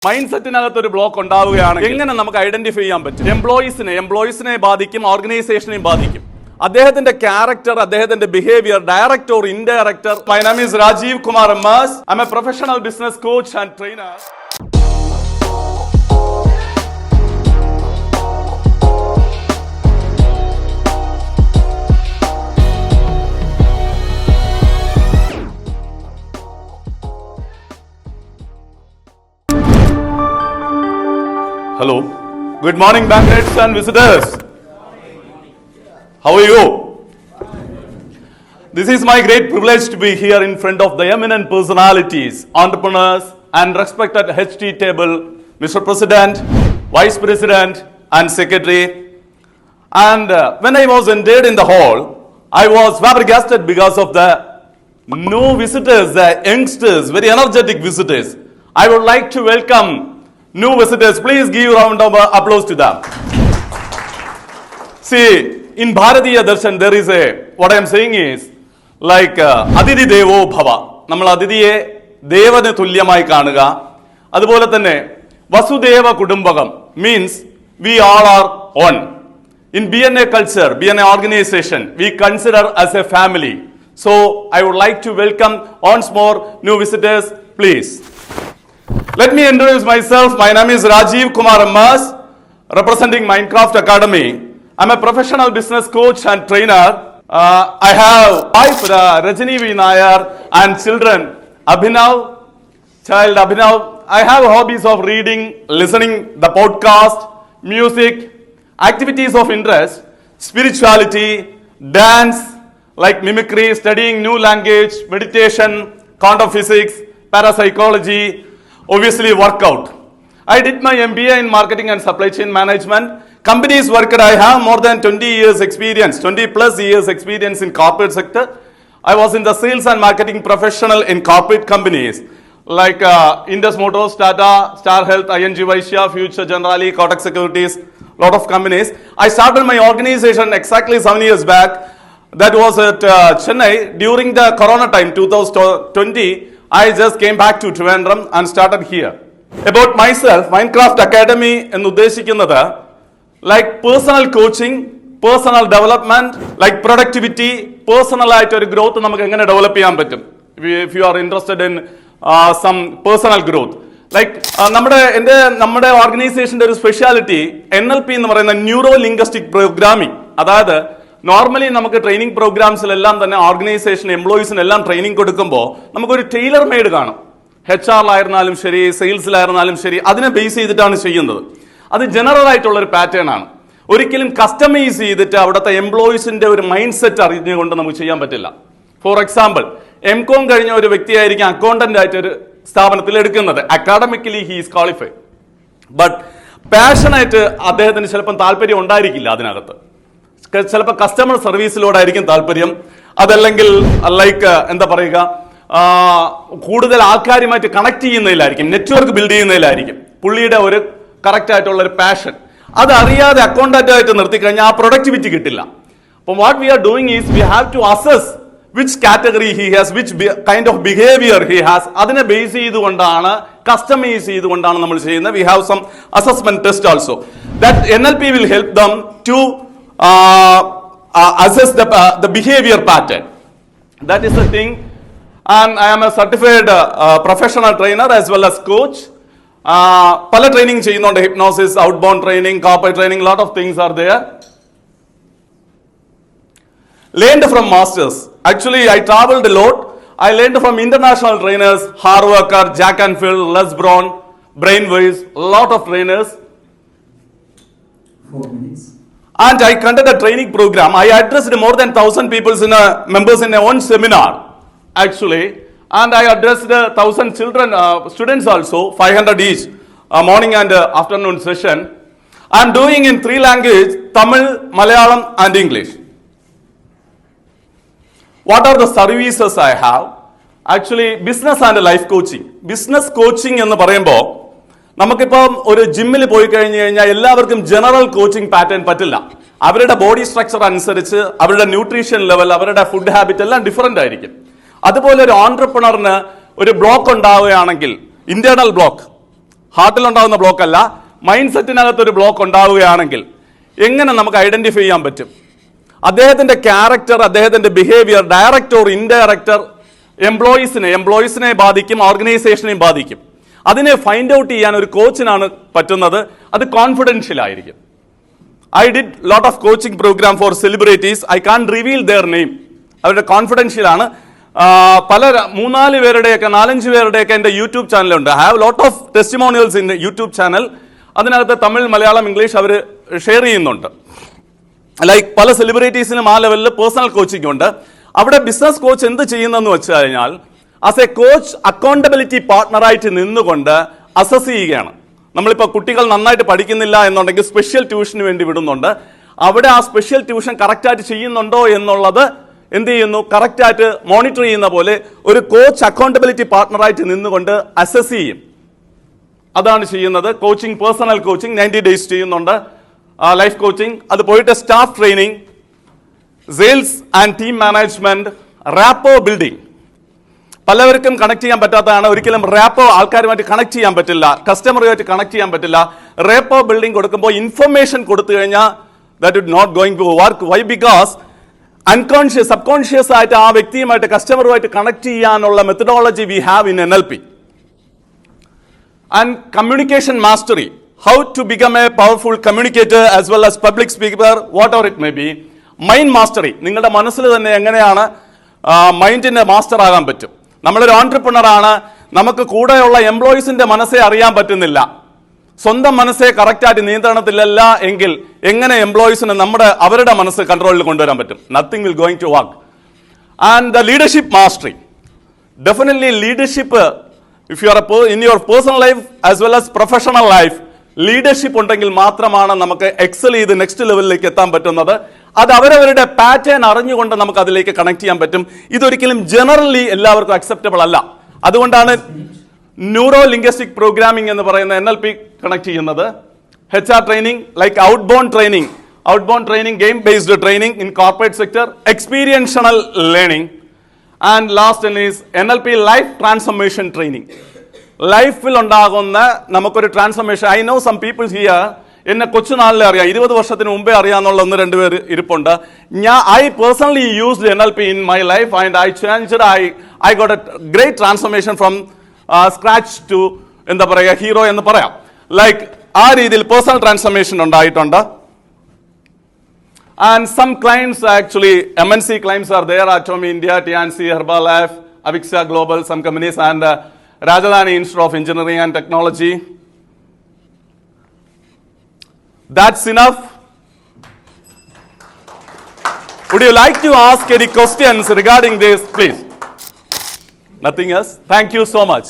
Mind സെറ്റിനകത്ത് ഒരു block ഉണ്ടാവുകയാണ്. എങ്ങനെ നമുക്ക് ഐഡന്റിഫൈ ചെയ്യാൻ പറ്റും? എംപ്ലോയീസിനെ ബാധിക്കും, ഓർഗനൈസേഷനെയും ബാധിക്കും. അദ്ദേഹത്തിന്റെ ക്യാരക്ടർ, അദ്ദേഹത്തിന്റെ behaviour, direct or indirect. My name is Rajeev Kumar MS. I am a professional business coach and trainer. Hello. Good morning, bankers and visitors. How are you? This is my great privilege to be here in front of the eminent personalities, entrepreneurs, and respected HT table, Mr. President, Vice President, and Secretary. And when I was entered in the hall, I was flabbergasted because of the new visitors, the youngsters, very energetic visitors. I would like to welcome new visitors. Please give a round of applause to them. See, in Bharatiya Darshan, there is what I am saying is, like, Aditi Devo Bhava. നമ്മൾ അതിഥിയെ ദേവന് തുല്യമായി കാണുക. അതുപോലെ തന്നെ വസുദേവ കുടുംബകം means we all are one. In BNA culture, BNA organization, we consider as a family. So, I would like to welcome once more new visitors, please. Let me introduce myself. My name is Rajiv Kumar Emmas, representing Minecraft Academy. I'm a professional business coach and trainer. I have wife Rajani V. Nayar and children Abhinav. I have hobbies of reading, listening the podcast, music, activities of interest, spirituality, dance, like mimicry, studying new language, meditation, quantum physics, parapsychology, obviously workout. I did my MBA in marketing and supply chain management. Companies worked, I have more than 20 years experience, 20 plus years experience in corporate sector. I was in the sales and marketing professional in corporate companies like Indus Motors, Tata, Star Health, ING Vaishya, Future Generali, Kotak Securities, lot of companies. I started my organization exactly 7 years back. That was at Chennai during the Corona time, 2020. I just came back to Trivandrum and started here. About myself, Minecraft Academy എന്ന് ഉദ്ദേശിക്കുന്നത് like personal coaching, personal development, like productivity, personal ആയിട്ട് ഒരു growth നമുക്ക് എങ്ങനെ develop ചെയ്യാൻ പറ്റും. If you are interested in some personal growth. Like നമ്മുടെ ഓർഗനൈസേഷന്റെ ഒരു സ്പെഷ്യാലിറ്റി NLP എന്ന് പറയുന്ന ന്യൂറോ ലിംഗ്വിസ്റ്റിക് പ്രോഗ്രാമിംഗ്. അതായത് നോർമലി നമുക്ക് ട്രെയിനിങ് പ്രോഗ്രാംസിലെല്ലാം തന്നെ ഓർഗനൈസേഷൻ എംപ്ലോയീസിനെല്ലാം ട്രെയിനിങ് കൊടുക്കുമ്പോൾ നമുക്കൊരു ടൈലർ മെയ്ഡ് കാണും. HR-ലായിരുന്നാലും ശരി, സെയിൽസിലായിരുന്നാലും ശരി, അതിനെ ബേസ് ചെയ്തിട്ടാണ് ചെയ്യുന്നത്. അത് ജനറൽ ആയിട്ടുള്ള ഒരു പാറ്റേൺ ആണ്. ഒരിക്കലും കസ്റ്റമൈസ് ചെയ്തിട്ട് അവിടുത്തെ എംപ്ലോയീസിന്റെ ഒരു മൈൻഡ് സെറ്റ് അറിഞ്ഞുകൊണ്ട് നമുക്ക് ചെയ്യാൻ പറ്റില്ല. ഫോർ എക്സാമ്പിൾ, MCOM കഴിഞ്ഞ ഒരു വ്യക്തിയായിരിക്കും അക്കൗണ്ടന്റ് ആയിട്ട് ഒരു സ്ഥാപനത്തിൽ എടുക്കുന്നത്. Academically he is qualified, but പാഷനായിട്ട് അദ്ദേഹത്തിന് ചിലപ്പം താല്പര്യം ഉണ്ടായിരിക്കില്ല അതിനകത്ത്. ചിലപ്പോൾ കസ്റ്റമർ സർവീസിലോടായിരിക്കും താല്പര്യം. അതല്ലെങ്കിൽ ലൈക്ക് എന്താ പറയുക, കൂടുതൽ ആൾക്കാരുമായിട്ട് കണക്ട് ചെയ്യുന്നതിലായിരിക്കും, നെറ്റ്വർക്ക് ബിൽഡ് ചെയ്യുന്നതിലായിരിക്കും പുള്ളിയുടെ ഒരു കറക്റ്റ് ആയിട്ടുള്ള ഒരു പാഷൻ. അതറിയാതെ അക്കൗണ്ടന്റ് ആയിട്ട് നിർത്തിക്കഴിഞ്ഞാൽ ആ പ്രൊഡക്ടിവിറ്റി കിട്ടില്ല. അപ്പം what we are doing is we have to assess which category he has, which kind of behaviour he has. അതിനെ ബേസ് ചെയ്തുകൊണ്ടാണ്, കസ്റ്റമൈസ് ചെയ്തുകൊണ്ടാണ് നമ്മൾ ചെയ്യുന്നത്. We have some assessment test also. That NLP will help them to assess the behavior pattern. That is the thing. And I am a certified professional trainer as well as coach. പല training ചെയ്യുന്നുണ്ട്. Hypnosis, outbound training, corporate training, lot of things are there. Learned from masters. Actually, I traveled a lot. I learned from international trainers, Harvarker, Jack and Phil, Les Brown, Brainwaves, lot of trainers. 4 minutes. And I conducted a training program. I addressed more than 1,000 people members in one seminar, actually. And I addressed 1,000 children, students also, 500 each, morning and afternoon session. I am doing in 3 languages, Tamil, Malayalam and English. What are the services I have? Actually, business and life coaching. Business coaching എന്ന് പറയുമ്പോൾ നമുക്കിപ്പം ഒരു ജിമ്മിൽ പോയി കഴിഞ്ഞു കഴിഞ്ഞാൽ എല്ലാവർക്കും general coaching pattern പറ്റില്ല. അവരുടെ ബോഡി സ്ട്രക്ചർ അനുസരിച്ച് അവരുടെ ന്യൂട്രീഷൻ ലെവൽ, അവരുടെ ഫുഡ് ഹാബിറ്റ് എല്ലാം ഡിഫറെന്റ് ആയിരിക്കും. അതുപോലെ ഒരു ഓൺട്രപ്രണറിന് ഒരു ബ്ലോക്ക് ഉണ്ടാവുകയാണെങ്കിൽ, ഇന്റേണൽ ബ്ലോക്ക്, ഹാർട്ടിലുണ്ടാകുന്ന ബ്ലോക്ക് അല്ല, മൈൻഡ് സെറ്റിനകത്തൊരു ബ്ലോക്ക് ഉണ്ടാവുകയാണെങ്കിൽ എങ്ങനെ നമുക്ക് ഐഡന്റിഫൈ ചെയ്യാൻ പറ്റും? അദ്ദേഹത്തിന്റെ ക്യാരക്ടർ, അദ്ദേഹത്തിന്റെ ബിഹേവിയർ, ഡയറക്റ്റ് ഓർ ഇൻഡയറക്റ്റ് എംപ്ലോയീസിനെ ബാധിക്കും, ഓർഗനൈസേഷനെയും ബാധിക്കും. അതിനെ ഫൈൻഡ് ഔട്ട് ചെയ്യാൻ ഒരു കോച്ചിനാണ് പറ്റുന്നത്. അത് കോൺഫിഡൻഷ്യൽ ആയിരിക്കും. I did lot of coaching programme for celebrities. I can reveal their name. അവരുടെ കോൺഫിഡൻഷ്യൽ ആണ്. പല 3-4 പേരുടെയൊക്കെ 4-5 പേരുടെയൊക്കെ എൻ്റെ യൂട്യൂബ് ചാനലുണ്ട്. I have lot of testimonials in YouTube channel. അതിനകത്ത് തമിഴ്, മലയാളം, ഇംഗ്ലീഷ് അവർ ഷെയർ ചെയ്യുന്നുണ്ട്. ലൈക്ക് പല സെലിബ്രിറ്റീസിനും ആ ലെവലിൽ പേഴ്സണൽ കോച്ചിങ് ഉണ്ട്. അവിടെ ബിസിനസ് കോച്ച് എന്ത് ചെയ്യുന്നെന്ന് വെച്ച് കഴിഞ്ഞാൽ ആസ് എ കോച്ച് അക്കൗണ്ടബിലിറ്റി പാർട്ട്ണറായിട്ട് നിന്നുകൊണ്ട് അസസ് ചെയ്യുകയാണ്. നമ്മളിപ്പോൾ കുട്ടികൾ നന്നായിട്ട് പഠിക്കുന്നില്ല എന്നുണ്ടെങ്കിൽ സ്പെഷ്യൽ ട്യൂഷന് വേണ്ടി വിടുന്നുണ്ട്. അവിടെ ആ സ്പെഷ്യൽ ട്യൂഷൻ കറക്റ്റായിട്ട് ചെയ്യുന്നുണ്ടോ എന്നുള്ളത് എന്ത് ചെയ്യുന്നു, കറക്റ്റായിട്ട് മോണിറ്റർ ചെയ്യുന്ന പോലെ ഒരു കോച്ച് അക്കൗണ്ടബിലിറ്റി പാർട്ട്ണറായിട്ട് നിന്നുകൊണ്ട് അസസ് ചെയ്യും. അതാണ് ചെയ്യുന്നത്. കോച്ചിങ്, പേഴ്സണൽ കോച്ചിങ് 90 days ചെയ്യുന്നുണ്ട്. ലൈഫ് കോച്ചിങ്, അത് പോയിട്ട് staff training, sales and team management, rapport building. പലവർക്കും കണക്ട് ചെയ്യാൻ പറ്റാത്തതാണ്. ഒരിക്കലും റാപ്പോ ആൾക്കാരുമായിട്ട് കണക്ട് ചെയ്യാൻ പറ്റില്ല, കസ്റ്റമറുമായിട്ട് കണക്ട് ചെയ്യാൻ പറ്റില്ല. റാപ്പോ ബിൽഡിംഗ് കൊടുക്കുമ്പോൾ ഇൻഫർമേഷൻ കൊടുത്തു കഴിഞ്ഞാൽ that is not going to work. Why? Because unconscious, subconscious ആയിട്ട് ആ വ്യക്തിയുമായിട്ട്, കസ്റ്റമറുമായിട്ട് കണക്ട് ചെയ്യാനുള്ള methodology we have in NLP. And communication mastery, how to become a powerful communicator as well as public speaker, whatever it may be. Mind mastery, നിങ്ങളുടെ മനസ്സിൽ തന്നെ എങ്ങനെയാണ് മൈൻഡിന്റെ master ആകാൻ പറ്റും. നമ്മളൊരു ഓൺട്രപ്രണർ ആണ്, നമുക്ക് കൂടെയുള്ള എംപ്ലോയീസിന്റെ മനസ്സെ അറിയാൻ പറ്റുന്നില്ല, സ്വന്തം മനസ്സെ കറക്റ്റായിട്ട് നിയന്ത്രണത്തിലല്ല എങ്കിൽ എങ്ങനെ എംപ്ലോയീസിന് അവരുടെ മനസ്സ് കൺട്രോളിൽ കൊണ്ടുവരാൻ പറ്റും? Nothing will going to work. And the leadership mastery, definitely leadership, if you are in your personal life as well as professional life, leadership ഉണ്ടെങ്കിൽ മാത്രമാണ് നമുക്ക് എക്സൽ ചെയ്ത് നെക്സ്റ്റ് ലെവലിലേക്ക് എത്താൻ പറ്റുന്നത്. അത് അവരവരുടെ പാറ്റേൺ അറിഞ്ഞുകൊണ്ട് നമുക്ക് അതിലേക്ക് കണക്ട് ചെയ്യാൻ പറ്റും. ഇതൊരിക്കലും ജനറലി എല്ലാവർക്കും അക്സെപ്റ്റബിൾ അല്ല. അതുകൊണ്ടാണ് ന്യൂറോ ലിംഗ്വിസ്റ്റിക് പ്രോഗ്രാമിംഗ് എന്ന് പറയുന്ന NLP കണക്ട് ചെയ്യുന്നത്. HR training, like outbound training, game based training in corporate sector, experiential learning, and last is NLP life transformation training. ലൈഫിൽ ഉണ്ടാകുന്ന നമുക്കൊരു transformation. I know some peoples here, എന്നെ കൊച്ചുനാളിലെ അറിയാം, 20 വർഷത്തിന് മുമ്പേ അറിയാന്നുള്ള 1-2 പേര് ഇരിപ്പുണ്ട്. I personally used NLP in my life and I changed. I got a great transformation from scratch to എന്താ പറയുക, ഹീറോ എന്ന് പറയാം. ലൈക്ക് ആ രീതിയിൽ പേഴ്സണൽ ട്രാൻസ്ഫോർമേഷൻ ഉണ്ടായിട്ടുണ്ട്. And some clients, actually MNC clients are there, Atomy India, TNC, Herbalife, Avixa Global, some companies, and Rajadhani Institute of Engineering and Technology. That's enough. Would you like to ask any questions regarding this, please? Nothing else? Thank you so much.